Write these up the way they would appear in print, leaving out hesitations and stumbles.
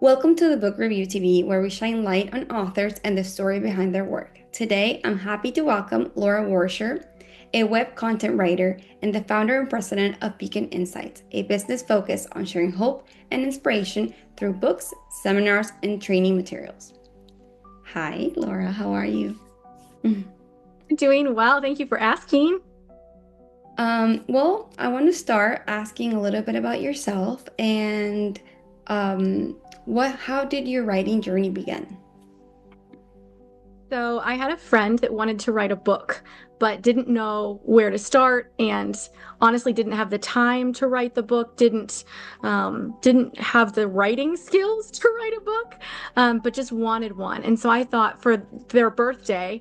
Welcome to the Book Review TV, where we shine light on authors and the story behind their work. Today, I'm happy to welcome Laura Worosher, a web content writer and the founder and president of Beacon Insights, a business focused on sharing hope and inspiration through books, seminars, and training materials. Hi, Laura, how are you? Doing well. Thank you for asking. Well, I want to start asking a little bit about yourself and how did your writing journey begin? So, I had a friend that wanted to write a book, but didn't know where to start, and honestly didn't have the time to write the book. Didn't have the writing skills to write a book, but just wanted one. And so I thought for their birthday,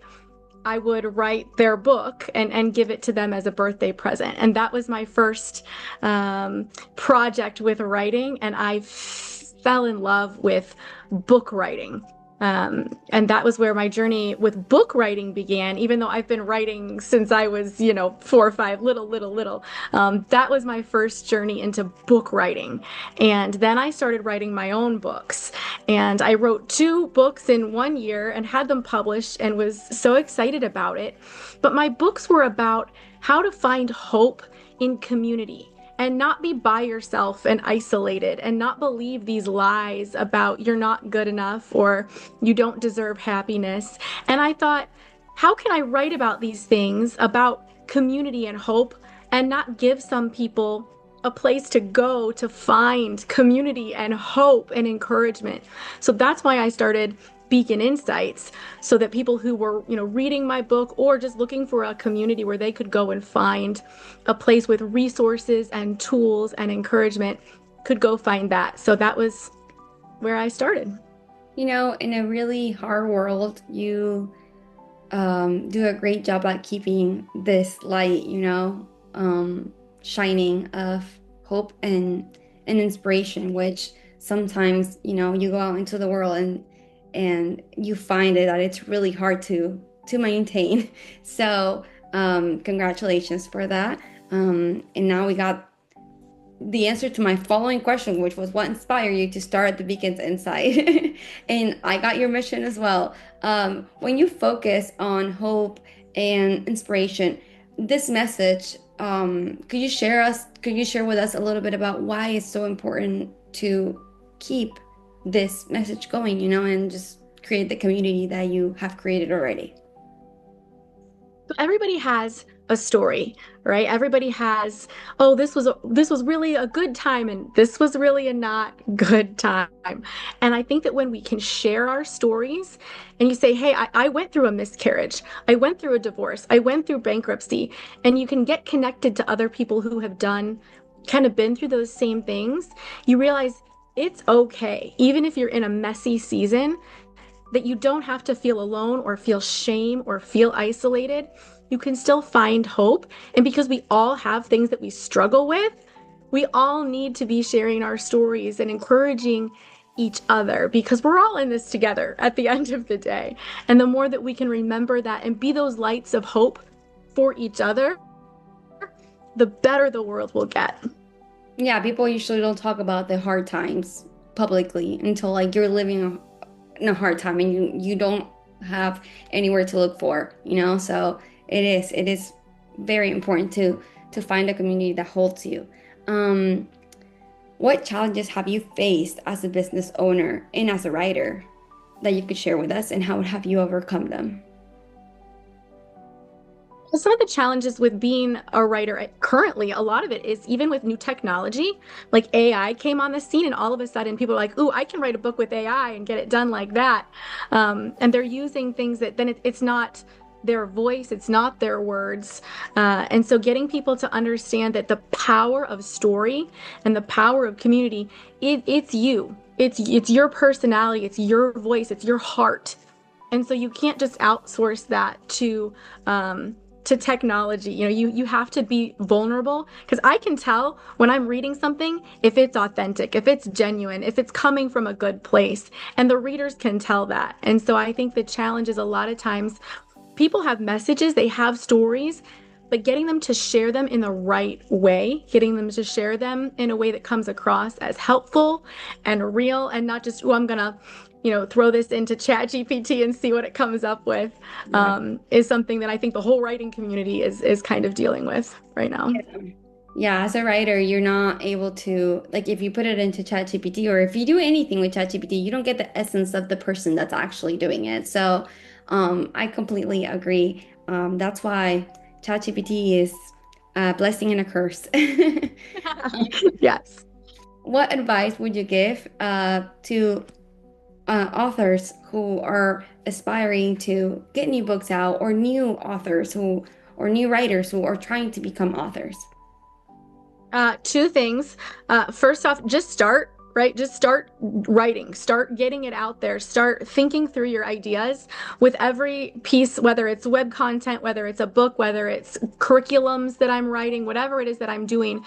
I would write their book and give it to them as a birthday present. And that was my first project with writing, and I fell in love with book writing. And that was where my journey with book writing began, even though I've been writing since I was, 4 or 5, little. That was my first journey into book writing. And then I started writing my own books. And I wrote 2 books in 1 year and had them published and was so excited about it. But my books were about how to find hope in community and not be by yourself and isolated and not believe these lies about you're not good enough or you don't deserve happiness. And I thought, how can I write about these things, about community and hope, and not give some people a place to go to find community and hope and encouragement? So that's why I started Beacon Insights, so that people who were, reading my book or just looking for a community where they could go and find a place with resources and tools and encouragement could go find that. So that was where I started. In a really hard world, you do a great job at keeping this light, shining of hope and inspiration, which sometimes, you go out into the world and you find it that it's really hard to maintain. So, congratulations for that. And now we got the answer to my following question, which was what inspired you to start the Beacons Inside? And I got your mission as well. When you focus on hope and inspiration, this message, could you share with us a little bit about why it's so important to keep this message going, and just create the community that you have created already? Everybody has a story, right? Everybody has, oh, this was really a good time and this was really a not good time. And I think that when we can share our stories and you say, hey, I went through a miscarriage, I went through a divorce, I went through bankruptcy, and you can get connected to other people who have kind of been through those same things, you realize it's okay, even if you're in a messy season, that you don't have to feel alone or feel shame or feel isolated. You can still find hope. And because we all have things that we struggle with, we all need to be sharing our stories and encouraging each other because we're all in this together at the end of the day. And the more that we can remember that and be those lights of hope for each other, the better the world will get. Yeah, people usually don't talk about the hard times publicly until like you're living in a hard time and you don't have anywhere to look for, so it is very important to find a community that holds you. um what challenges have you faced as a business owner and as a writer that you could share with us, and how have you overcome them? Some of the challenges with being a writer currently, a lot of it is even with new technology, like AI came on the scene, and all of a sudden people are like, "Ooh, I can write a book with AI and get it done like that." And they're using things that then it's not their voice, it's not their words. And so getting people to understand that the power of story and the power of community, it's you. It's your personality, it's your voice, it's your heart. And so you can't just outsource that to technology. You have to be vulnerable because I can tell when I'm reading something if it's authentic, if it's genuine, if it's coming from a good place, and the readers can tell that. And so I think the challenge is a lot of times people have messages, they have stories, but getting them to share them in the right way, getting them to share them in a way that comes across as helpful and real and not just, oh, I'm gonna, throw this into ChatGPT and see what it comes up with, Right. is something that I think the whole writing community is kind of dealing with right now. Yeah. Yeah, as a writer, you're not able to, like, if you put it into ChatGPT or if you do anything with ChatGPT, you don't get the essence of the person that's actually doing it. So, I completely agree. That's why ChatGPT is a blessing and a curse. Yes. What advice would you give to authors who are aspiring to get new books out, or new authors who, or new writers who are trying to become authors? Two things. First off, just start, right? Just start writing, start getting it out there, start thinking through your ideas with every piece, whether it's web content, whether it's a book, whether it's curriculums that I'm writing, whatever it is that I'm doing.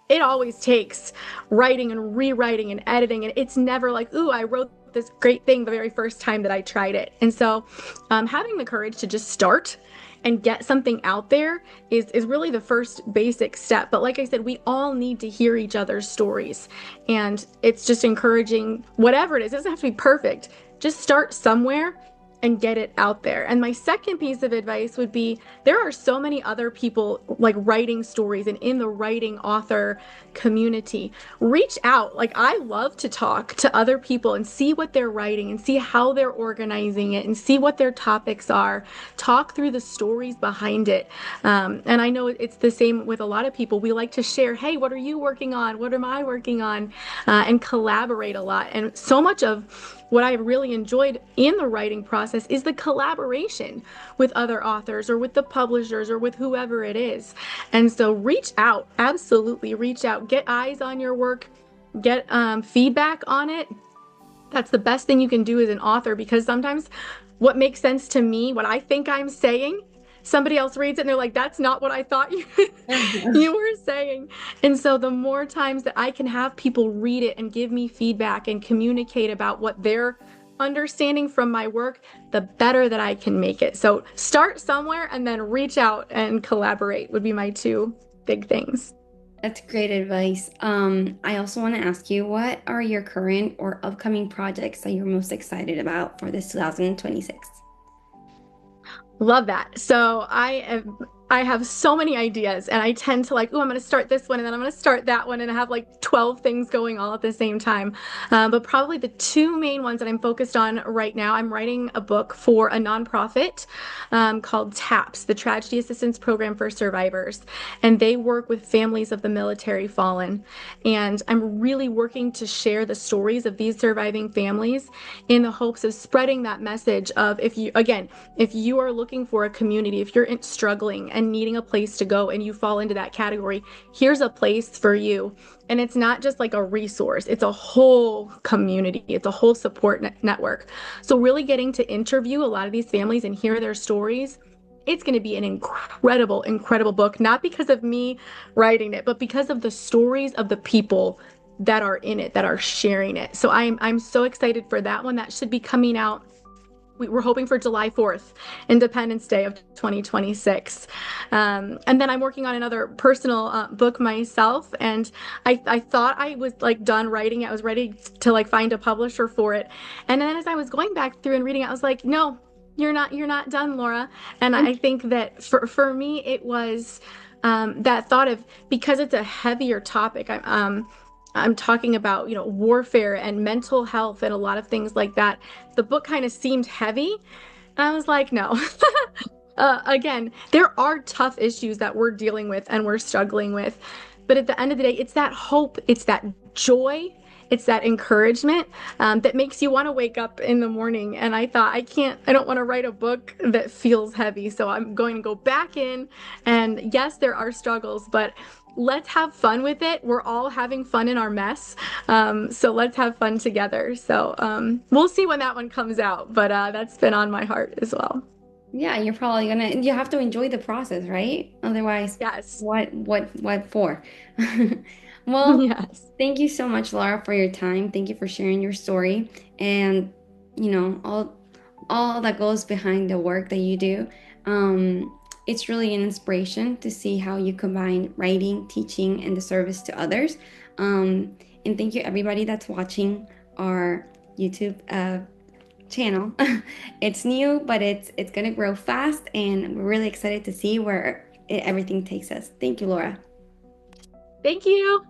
It always takes writing and rewriting and editing. And it's never like, ooh, I wrote this great thing the very first time that I tried it. And so having the courage to just start and get something out there is really the first basic step. But like I said, we all need to hear each other's stories. And it's just encouraging whatever it is. It doesn't have to be perfect. Just start somewhere and get it out there. And my second piece of advice would be there are so many other people like writing stories and in the writing author community. Reach out. Like I love to talk to other people and see what they're writing and see how they're organizing it and see what their topics are. Talk through the stories behind it. And I know it's the same with a lot of people. We like to share, hey, what are you working on? What am I working on? And collaborate a lot. And so much of what I really enjoyed in the writing process is the collaboration with other authors or with the publishers or with whoever it is. And so reach out, absolutely reach out, get eyes on your work, get feedback on it. That's the best thing you can do as an author because sometimes what makes sense to me, what I think I'm saying, somebody else reads it and they're like, that's not what I thought you you were saying. And so the more times that I can have people read it and give me feedback and communicate about what they're understanding from my work, the better that I can make it. So start somewhere and then reach out and collaborate would be my two big things. That's great advice. I also want to ask you, what are your current or upcoming projects that you're most excited about for this 2026? Love that. So I have so many ideas and I tend to like, oh, I'm going to start this one and then I'm going to start that one and I have like 12 things going all at the same time. But probably the two main ones that I'm focused on right now, I'm writing a book for a nonprofit called TAPS, the Tragedy Assistance Program for Survivors. And they work with families of the military fallen. And I'm really working to share the stories of these surviving families in the hopes of spreading that message of if you are looking for a community, if you're struggling and needing a place to go and you fall into that category, here's a place for you. And it's not just like a resource, it's a whole community, it's a whole support network. So, really getting to interview a lot of these families and hear their stories. It's going to be an incredible, incredible book, not because of me writing it, but because of the stories of the people that are in it, that are sharing it. So I'm so excited for that one. That should be coming out. We're hoping for July 4th, Independence Day of 2026. And then I'm working on another personal book myself. And I thought I was like done writing it. I was ready to like find a publisher for it. And then as I was going back through and reading it, I was like, no, you're not done, Laura. And I think that for me, it was that thought of because it's a heavier topic. I'm talking about, warfare and mental health and a lot of things like that. The book kind of seemed heavy. And I was like, no. Again, there are tough issues that we're dealing with and we're struggling with. But at the end of the day, it's that hope, it's that joy, it's that encouragement that makes you want to wake up in the morning. And I thought, I don't want to write a book that feels heavy. So I'm going to go back in. And yes, there are struggles, but let's have fun with it. We're all having fun in our mess. So let's have fun together. So we'll see when that one comes out, but that's been on my heart as well. Yeah, you're probably gonna, you have to enjoy the process, right? Otherwise, Yes. what for? Well, Yes. thank you so much, Laura, for your time. Thank you for sharing your story and, all that goes behind the work that you do. it's really an inspiration to see how you combine writing, teaching, and the service to others. And thank you everybody that's watching our YouTube channel. It's new, but it's gonna grow fast, and we're really excited to see where everything takes us. Thank you, Laura. Thank you.